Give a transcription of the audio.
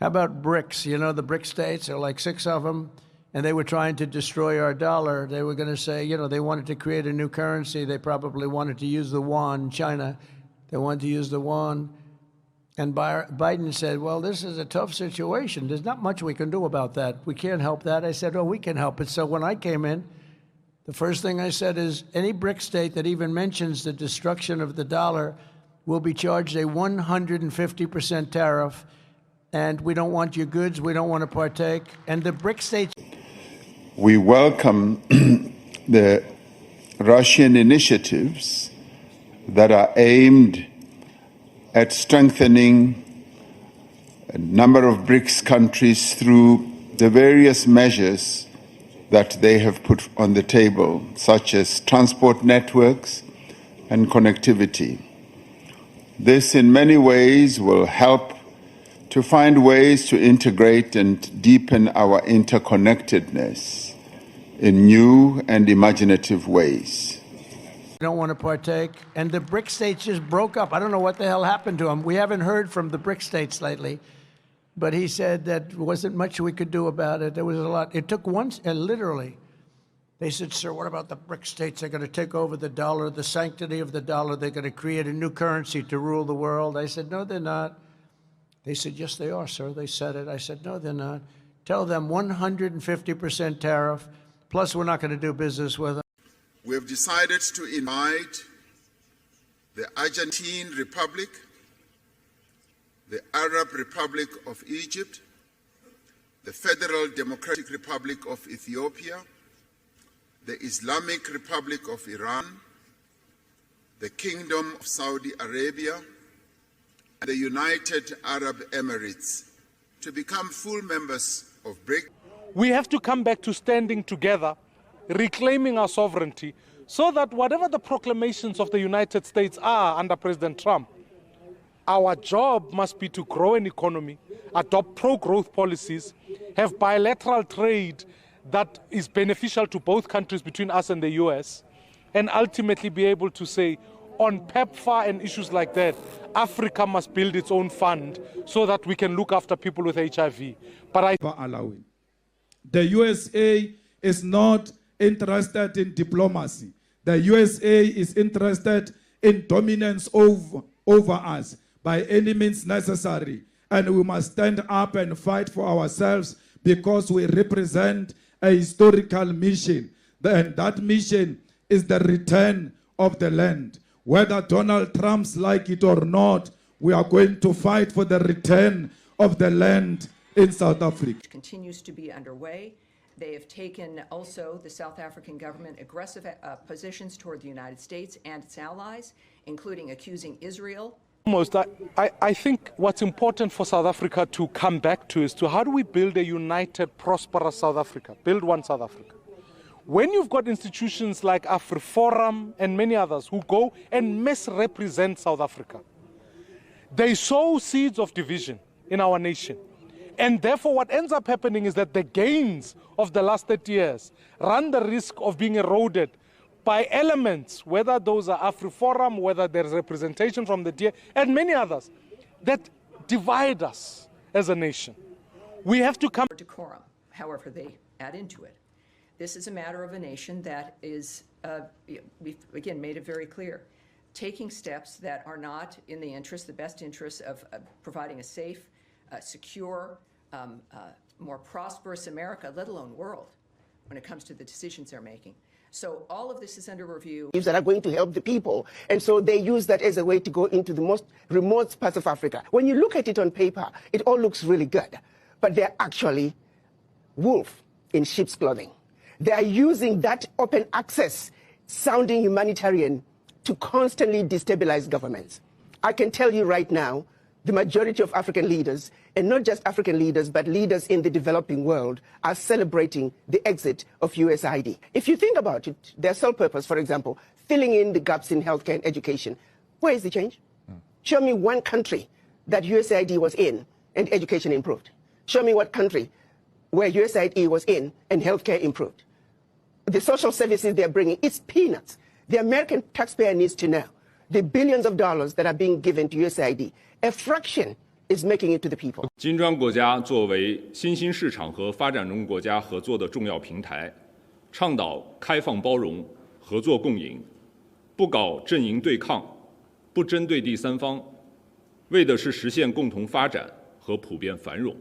How about BRICS? You know, the BRICS states, there are like 6 of them, and they were trying to destroy our dollar. They were going to say, you know, they wanted to create a new currency. They probably wanted to use the yuan. China, they wanted to use the yuan. And Biden said, well, this is a tough situation. There's not much we can do about that. We can't help that. I said, oh, we can help it. So when I came in, the first thing I said is any BRIC state that even mentions the destruction of the dollar will be charged a 150% tariff. And we don't want your goods. We don't want to partake. And the BRIC states. We welcome the Russian initiatives that are aimed at strengthening a number of BRICS countries through the various measures that they have put on the table, such as transport networks and connectivity. This, in many ways, will help to find ways to integrate and deepen our interconnectedness in new and imaginative ways. Don't want to partake. And the BRIC states just broke up. I don't know what the hell happened to them. We haven't heard from the BRIC states lately. But he said that wasn't much we could do about it. There was a lot. It took once, literally. They said, sir, what about the BRIC states? They're going to take over the dollar, the sanctity of the dollar. They're going to create a new currency to rule the world. I said, no, they're not. They said, yes, they are, sir. They said it. I said, no, they're not. Tell them 150% tariff, plus we're not going to do business with them. We have decided to invite the Argentine Republic, the Arab Republic of Egypt, the Federal Democratic Republic of Ethiopia, the Islamic Republic of Iran, the Kingdom of Saudi Arabia, and the United Arab Emirates to become full members of BRICS. We have to come back to standing together, reclaiming our sovereignty, so that whatever the proclamations of the United States are under President Trump, our job must be to grow an economy, adopt pro-growth policies, have bilateral trade that is beneficial to both countries between us and the US, and ultimately be able to say, on PEPFAR and issues like that, Africa must build its own fund so that we can look after people with HIV. But the USA is not interested in diplomacy. The USA is interested in dominance over us by any means necessary. And we must stand up and fight for ourselves because we represent a historical mission. And that mission is the return of the land. Whether Donald Trump's like it or not, we are going to fight for the return of the land in South Africa. Which continues to be underway. They have taken also, the South African government, aggressive positions toward the United States and its allies, including accusing Israel. I think what's important for South Africa to come back to is to how do we build a united, prosperous South Africa, build one South Africa. When you've got institutions like AfriForum and many others who go and misrepresent South Africa, they sow seeds of division in our nation. And therefore what ends up happening is that the gains of the last 30 years run the risk of being eroded by elements, whether those are AfriForum, whether there's representation from the DA, and many others, that divide us as a nation. We have to come... Decorum, however they add into it. This is a matter of a nation that is, we've again made it very clear, taking steps that are not in the interest, the best interest of providing a safe, secure, more prosperous America, let alone world, when it comes to the decisions they're making. So all of this is under review. That are going to help the people. And so they use that as a way to go into the most remote parts of Africa. When you look at it on paper, it all looks really good. But they're actually wolf in sheep's clothing. They are using that open access sounding humanitarian to constantly destabilize governments. I can tell you right now, the majority of African leaders, and not just African leaders, but leaders in the developing world, are celebrating the exit of USAID. If you think about it, their sole purpose, for example, filling in the gaps in healthcare and education, where is the change? Show me one country that USAID was in and education improved. Show me what country where USAID was in and healthcare improved. The social services they're bringing, it's peanuts. The American taxpayer needs to know the billions of dollars that are being given to USAID, a fraction is making it to the people. 金砖国家作为新兴市场和发展中国家合作的重要平台，倡导开放包容、合作共赢，不搞阵营对抗，不针对第三方，为的是实现共同发展和普遍繁荣。